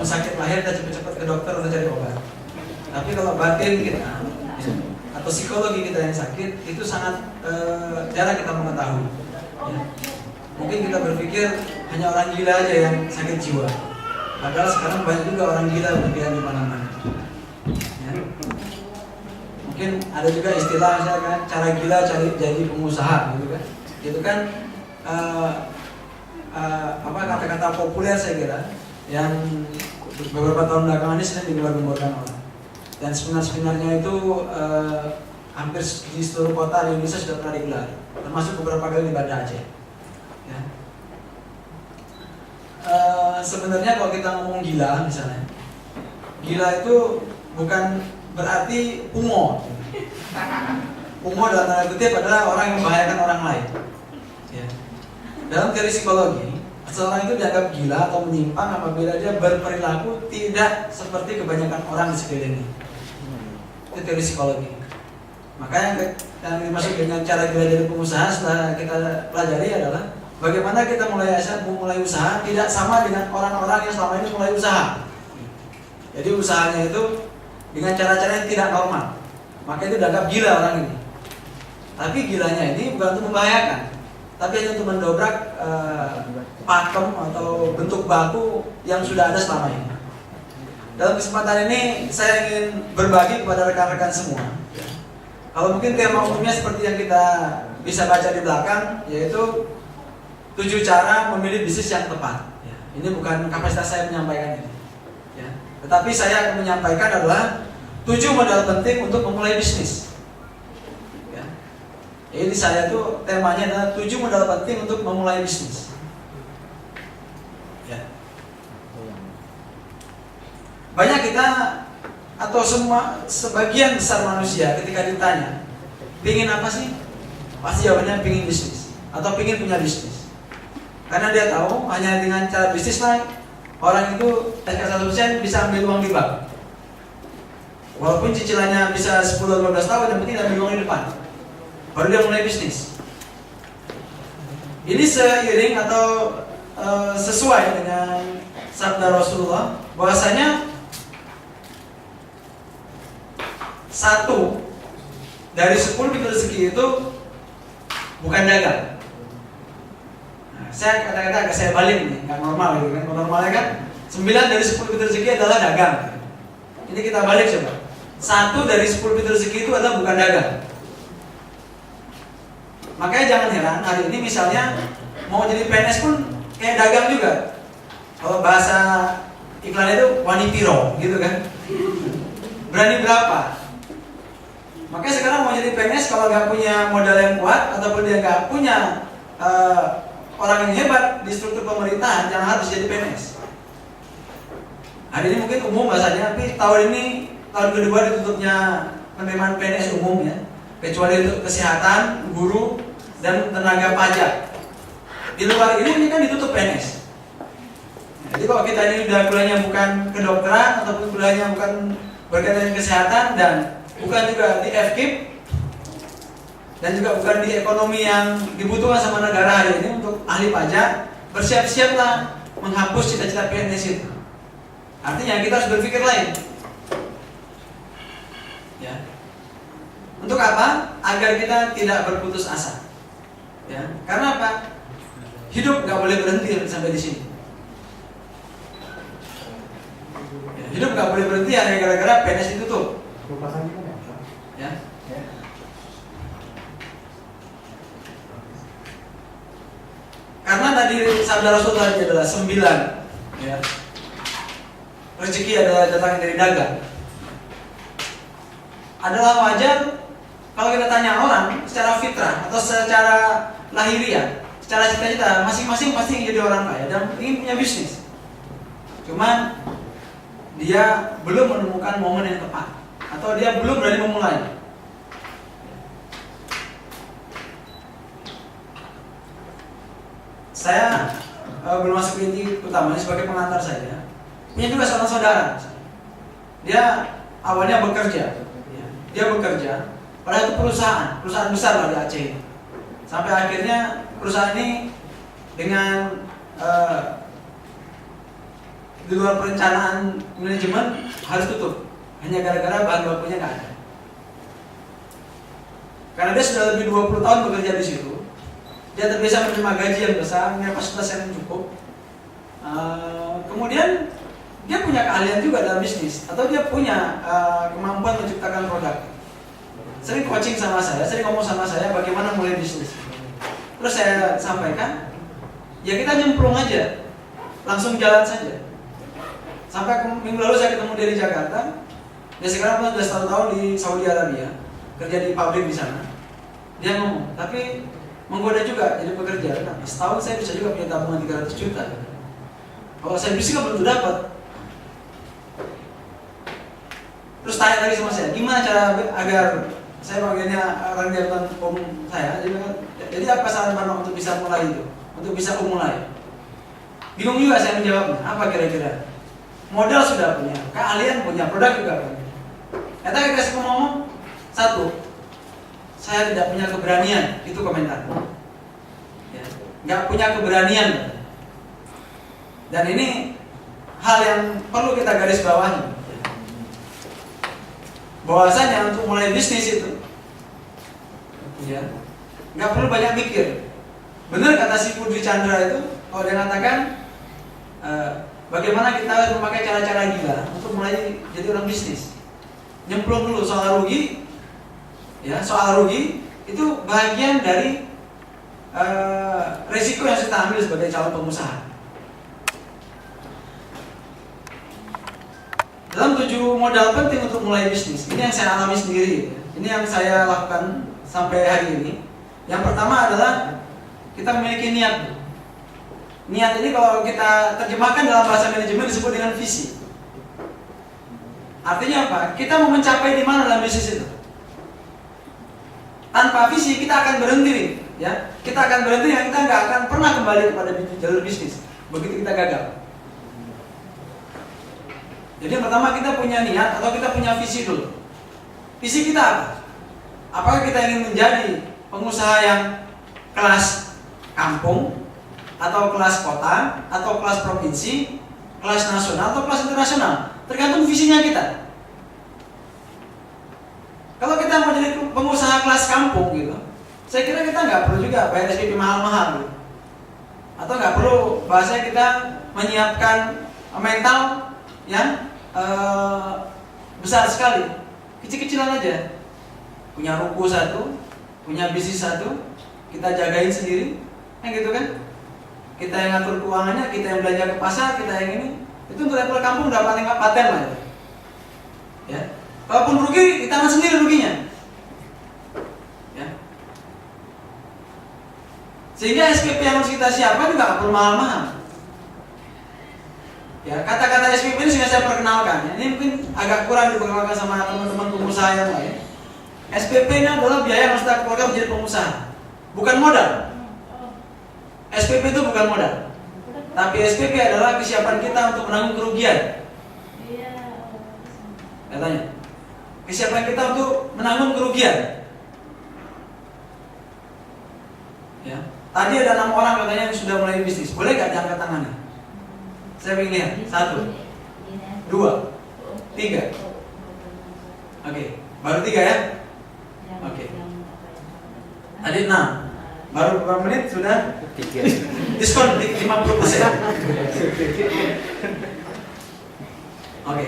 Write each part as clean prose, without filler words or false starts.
mau sakit lahir kita cepat-cepat ke dokter untuk cari obat. Tapi kalau batin kita atau psikologi kita yang sakit itu sangat jarang kita mengetahui. Ya. Mungkin kita berpikir hanya orang gila aja yang sakit jiwa. Padahal sekarang banyak juga orang gila berkeliaran di mana-mana. Ya. Mungkin ada juga istilah misalkan cara gila cari jadi pengusaha gitu kan. Itu kan kata-kata populer saya kira yang beberapa tahun belakangan ini sering digembar-gemborkan orang. Dan seminar-seminarnya itu hampir di seluruh kota di Indonesia sudah pernah digelar, termasuk beberapa kali di Banda Aceh. Ya. Sebenarnya kalau kita ngomong gila misalnya, gila itu bukan berarti ungo. Ungo dalam tanda kutip adalah orang yang membahayakan orang lain. Ya. Dalam teori psikologi, seseorang itu dianggap gila atau menyimpang apabila dia berperilaku tidak seperti kebanyakan orang di sekelilingnya. Itu teori psikologi. Maka yang dimaksud dengan cara gila jadi pengusaha setelah kita pelajari adalah bagaimana kita mulai usaha tidak sama dengan orang-orang yang selama ini mulai usaha. Jadi usahanya itu dengan cara-cara yang tidak normal. Maka itu dianggap gila orang ini. Tapi gilanya ini bukan untuk membahayakan, tapi hanya untuk mendobrak pakem atau bentuk baku yang sudah ada selama ini. Dalam kesempatan ini saya ingin berbagi kepada rekan-rekan semua. Kalau mungkin tema umumnya seperti yang kita bisa baca di belakang, yaitu 7 cara memilih bisnis yang tepat. Ini bukan kapasitas saya menyampaikan ini. Ya. Tetapi saya akan menyampaikan adalah 7 modal penting untuk memulai bisnis. Jadi saya tuh temanya adalah 7 modal penting untuk memulai bisnis. Ya. Banyak kita atau sebagian besar manusia ketika ditanya, pingin apa sih? Pasti jawabannya pingin bisnis atau pingin punya bisnis. Karena dia tahu hanya dengan cara bisnis lah orang itu SK1% bisa ambil uang di bank. Walaupun cicilannya bisa 10-12 tahun, yang penting ambil uang di depan. Baru dia mulai bisnis. Ini seiring atau sesuai dengan sabda Rasulullah bahwasanya 1 dari 10 pintu rezeki itu bukan dagang. Nah, saya kata-kata agak saya balik nih, nggak normal gitu kan. Normalnya kan 9 dari 10 pintu rezeki adalah dagang. Ini kita balik coba. 1 dari 10 pintu rezeki itu adalah bukan dagang. Makanya jangan heran hari ini misalnya mau jadi PNS pun kayak dagang juga. Kalau bahasa iklan itu wani piro gitu kan. Berani berapa? Makanya sekarang mau jadi PNS kalau nggak punya modal yang kuat ataupun dia nggak punya orang yang hebat di struktur pemerintahan, jangan harus jadi PNS. Hari ini mungkin umum bahasanya, tapi tahun ini tahun kedua ditutupnya penerimaan PNS umum ya. Kecuali untuk kesehatan, guru, dan tenaga pajak. Di luar ini kan ditutup PNS. Jadi kalau kita ini udah kuliahnya bukan kedokteran ataupun kuliahnya bukan berkaitan dengan kesehatan dan bukan juga di FKIP dan juga bukan di ekonomi yang dibutuhkan sama negara hari ini untuk ahli pajak, bersiap-siaplah menghapus cita-cita PNS itu. Artinya kita harus berpikir lain. Ya. Untuk apa? Agar kita tidak berputus asa. Ya, karena apa? Hidup nggak boleh berhenti sampai di sini. Ya, hidup nggak boleh berhenti hanya gara-gara PNS ditutup. Ya. Karena tadi sabda Rasul tadi adalah 9. Ya. Rezeki adalah datang dari dagang. Adalah wajar kalau kita tanya orang secara fitrah atau secara lahiriah, secara cita-cita, masing-masing pasti ingin jadi orang kaya dan ingin punya bisnis. Cuman dia belum menemukan momen yang tepat atau dia belum berani memulai. Saya belum masuk inti utamanya sebagai pengantar saja. Punya juga seorang saudara. Dia awalnya bekerja. Dia bekerja. Padahal itu perusahaan besar lah di Aceh. Sampai akhirnya perusahaan ini dengan di luar perencanaan manajemen harus tutup hanya gara-gara bahan bakunya nggak ada. Karena dia sudah lebih 20 tahun bekerja di situ, dia terbiasa menerima gaji yang besar, punya fasilitas yang cukup. Kemudian dia punya keahlian juga dalam bisnis, atau dia punya kemampuan menciptakan produk. Sering coaching sama saya, sering ngomong sama saya bagaimana mulai bisnis. Terus saya sampaikan, ya kita nyemplung aja, langsung jalan saja. Sampai minggu lalu saya ketemu dia di Jakarta. Dia sekarang sudah 1 tahun di Saudi Arabia, kerja di pabrik di sana. Dia ngomong, tapi menggoda juga jadi pekerja. Nah, setahun saya bisa juga punya tabungan 300 juta. Kalau saya bisnis kan belum dapat. Terus tanya lagi sama saya, gimana cara agar saya bagiannya orang di depan saya. Jadi apa saran Bang untuk bisa mulai itu, untuk bisa memulai? Bingung juga saya menjawabnya. Apa kira-kira? Modal sudah punya, keahlian punya, produk juga punya. Kata kita kasih ngomong satu, saya tidak punya keberanian, itu komentar. Ya, nggak punya keberanian. Dan ini hal yang perlu kita garis bawahi. Bahwasanya untuk mulai bisnis itu, ya, nggak perlu banyak mikir. Benar kata si Pudri Chandra itu, kalau dia mengatakan bagaimana kita harus memakai cara-cara gila untuk mulai jadi orang bisnis. Nyemplung dulu soal rugi, ya, soal rugi itu bagian dari resiko yang kita ambil sebagai calon pengusaha. Dalam 7 modal penting untuk mulai bisnis, ini yang saya alami sendiri, ini yang saya lakukan sampai hari ini. Yang pertama adalah kita memiliki niat. Niat ini kalau kita terjemahkan dalam bahasa manajemen disebut dengan visi. Artinya apa? Kita mau mencapai di mana dalam bisnis itu. Tanpa visi kita akan berhenti, ya. Kita akan berhenti yang kita nggak akan pernah kembali kepada jalur bisnis. Begitu kita gagal. Jadi yang pertama kita punya niat atau kita punya visi dulu. Visi kita apa? Apakah kita ingin menjadi pengusaha yang kelas kampung, atau kelas kota, atau kelas provinsi, kelas nasional, atau kelas internasional? Tergantung visinya kita. Kalau kita mau jadi pengusaha kelas kampung gitu, saya kira kita nggak perlu juga bayar SPP mahal-mahal gitu. Atau nggak perlu bahasanya kita menyiapkan mental yang besar sekali, kecil-kecilan aja. Punya ruko satu, punya bisnis satu, kita jagain sendiri, kan gitu kan? Kita yang ngatur keuangannya, kita yang belanja ke pasar, kita yang ini. Itu untuk level kampung udah paling paten lah ya. Ya. Kalaupun rugi, kita tanggung sendiri ruginya. Ya. Sehingga SPP yang harus kita siapkan juga nggak perlu mahal-mahal. Ya, kata-kata SPP ini sudah saya perkenalkan. Ini mungkin agak kurang diperkenalkan sama teman-teman pengusaha yang lain. SPP ini adalah biaya yang harus kita keluarkan menjadi pengusaha, bukan modal. SPP itu bukan modal, tapi SPP adalah kesiapan kita untuk menanggung kerugian. Katanya, kesiapan kita untuk menanggung kerugian. Ya, tadi ada 6 orang katanya yang sudah mulai bisnis. Boleh nggak diangkat tangannya? Saya ingin lihat. 1, 2, 3. Oke, baru 3 ya? Oke. Tadi 6. Baru beberapa menit sudah 3. Diskon 50%. Oke.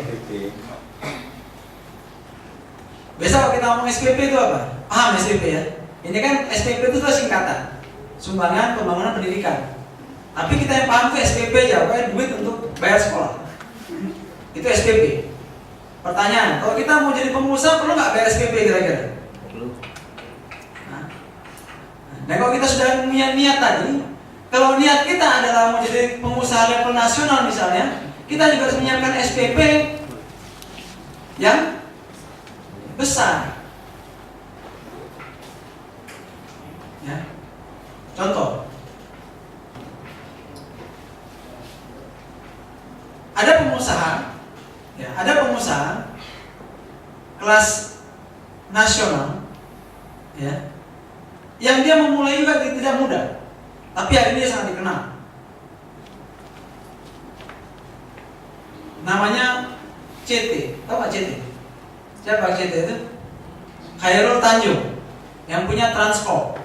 Biasa kalau kita ngomong SPP itu apa? Paham SPP ya? Ini kan SPP itu singkatan, sumbangan pembangunan pendidikan. Tapi kita yang paham itu SPP aja, pokoknya duit untuk bayar sekolah. Itu SPP. Pertanyaan, kalau kita mau jadi pengusaha perlu nggak bayar SPP kira-kira? Perlu. Nah, kalau kita sudah punya niat tadi, kalau niat kita adalah mau jadi pengusaha level nasional misalnya, kita juga harus menyiapkan SPP yang besar. Ya. Contoh, ada pengusaha kelas nasional, ya, yang dia memulai juga tidak mudah, tapi hari ini dia sangat dikenal. namanya CT, tahu nggak CT? Siapa CT itu? Khairul Tanjung yang punya Transcorp.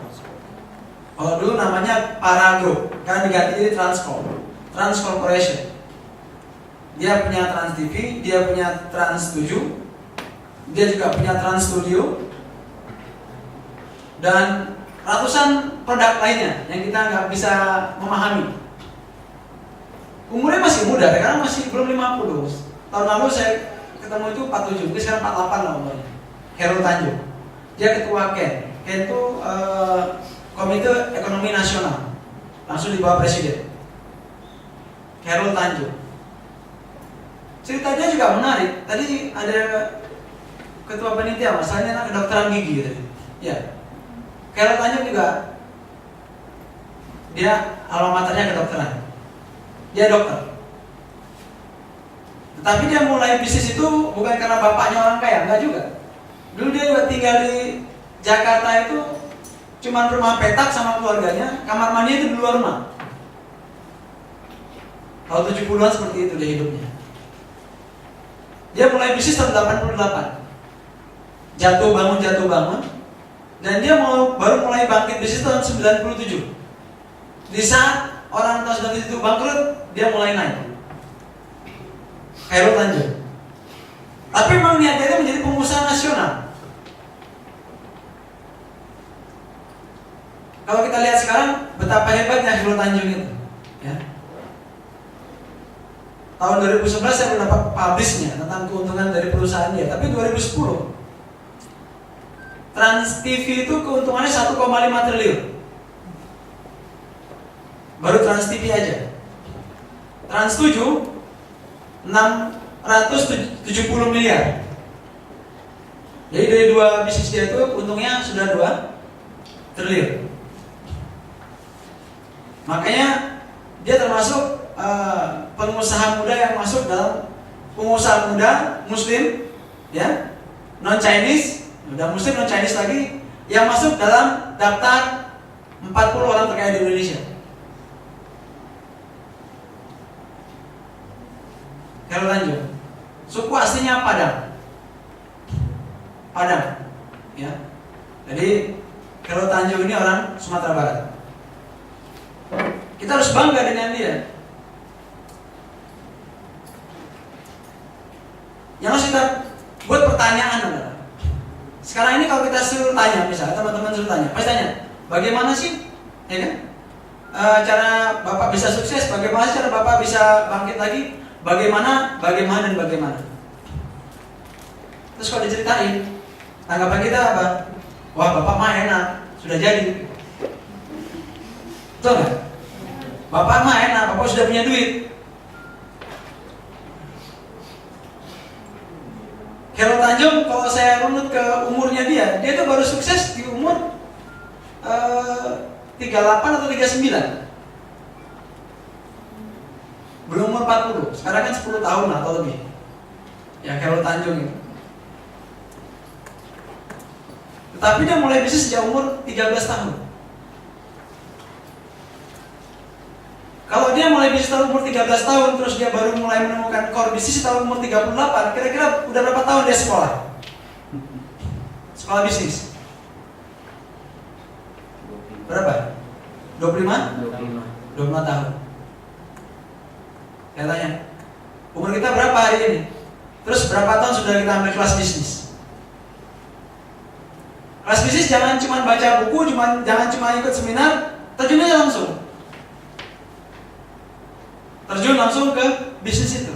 Kalau dulu namanya Paragroup, kan diganti jadi Transcorp, Trans Corporation. Dia punya Trans TV, dia punya Trans 7, dia juga punya Trans Studio, dan ratusan produk lainnya yang kita nggak bisa memahami. Umurnya masih muda, sekarang masih belum 50. Tahun lalu saya ketemu itu 47, mungkin sekarang 48 lah umurnya. Khairul Tanjung. Dia ketua KEN. KEN itu Komite Ekonomi Nasional, langsung di bawah Presiden. Khairul Tanjung. Ceritanya juga menarik. Tadi ada ketua panitia, masalahnya anak kedokteran gigi gitu. Ya. Khairul Tanjung juga dia alma maternya kedokteran. Dia dokter. Tetapi dia mulai bisnis itu bukan karena bapaknya orang kaya, enggak juga. Dulu dia juga tinggal di Jakarta itu cuma rumah petak sama keluarganya, kamar mandi itu di luar rumah. Tahun 70-an seperti itu dia hidupnya. Dia mulai bisnis tahun 88. Jatuh bangun. Dan dia baru mulai bangkit bisnis tahun 97. Di saat orang tahun 97 itu bangkrut, dia mulai naik. Khairul Tanjung. Tapi memang niatnya itu menjadi pengusaha nasional. Kalau kita lihat sekarang betapa hebatnya Khairul Tanjung itu, ya. Tahun 2011 saya mendapat publishnya tentang keuntungan dari perusahaan dia, tapi 2010 Trans TV itu keuntungannya 1,5 triliun. Baru Trans TV aja. Trans 7 670 miliar. Jadi dari dua bisnis dia itu untungnya sudah 2 triliun. Makanya dia termasuk pengusaha muda yang masuk dalam pengusaha muda Muslim, ya, non Chinese, udah Muslim non Chinese lagi, yang masuk dalam daftar 40 orang terkaya di Indonesia. Khairul Tanjung, suku aslinya Padang, ya. Jadi Khairul Tanjung ini orang Sumatera Barat. Kita harus bangga dengan dia. Yang harus kita buat pertanyaan adalah, sekarang ini kalau kita suruh tanya, misalnya teman-teman suruh tanya, pasti tanya, bagaimana sih, ya kan? Cara Bapak bisa sukses, bagaimana cara Bapak bisa bangkit lagi, bagaimana. Terus kalau diceritain, tanggapan kita apa? Wah, Bapak mah enak, sudah jadi. Betul nggak? Bapak mah enak, Bapak sudah punya duit. Khairul Tanjung, kalau saya runut ke umurnya dia itu baru sukses di umur 38 atau 39. Belum umur 40, sekarang kan 10 tahun lah atau lebih. Ya, Khairul Tanjung itu. Tetapi dia mulai bisnis sejak umur 13 tahun. Kalau dia mulai bisnis tahun umur 13 tahun, terus dia baru mulai menemukan core bisnis tahun umur 38, kira-kira udah berapa tahun dia sekolah? Sekolah bisnis? Berapa? 25? 25 tahun. Saya tanya, umur kita berapa hari ini? Terus berapa tahun sudah kita ambil kelas bisnis? Kelas bisnis jangan cuma baca buku, jangan cuma ikut seminar, terjun aja langsung. Terjun langsung ke bisnis itu.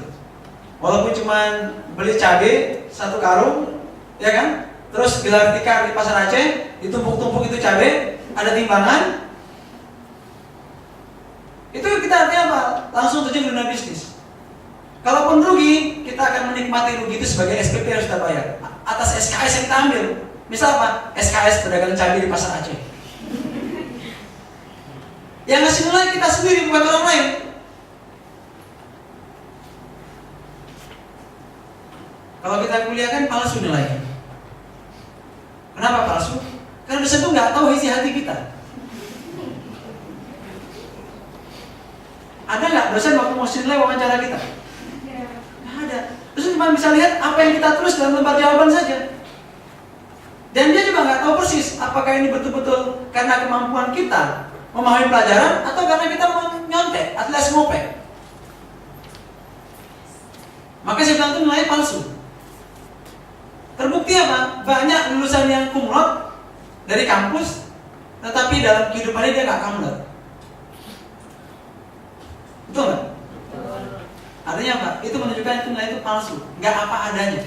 Walaupun cuma beli cabai 1 karung, ya kan? Terus gelar tikar di pasar Aceh, ditumpuk-tumpuk itu cabai, ada timbangan. Itu kita artinya apa? Langsung terjun ke dunia bisnis. Kalaupun rugi, kita akan menikmati rugi itu sebagai SPP yang harus kita bayar atas SKS yang kita ambil. Misal apa? SKS pedagang cabai di pasar Aceh. Yang ngasih nilai kita sendiri, bukan orang lain. Kalau kita kuliah kan palsu nilainya. Kenapa palsu? Karena dosen itu nggak tahu isi hati kita. Ada nggak dosen waktu mau nilai wawancara kita? Nggak cuma bisa lihat apa yang kita tulis dalam lembar jawaban saja. Dan dia juga nggak tahu persis apakah ini betul-betul karena kemampuan kita memahami pelajaran atau karena kita mau nyontek alias ngopek. Maka saya bilang itu nilai palsu. Terbukti apa? Banyak lulusan yang kumlot dari kampus, tetapi dalam kehidupannya dia nggak kumlot. Betul nggak? Artinya apa? Itu menunjukkan itu nilai itu palsu, nggak apa adanya.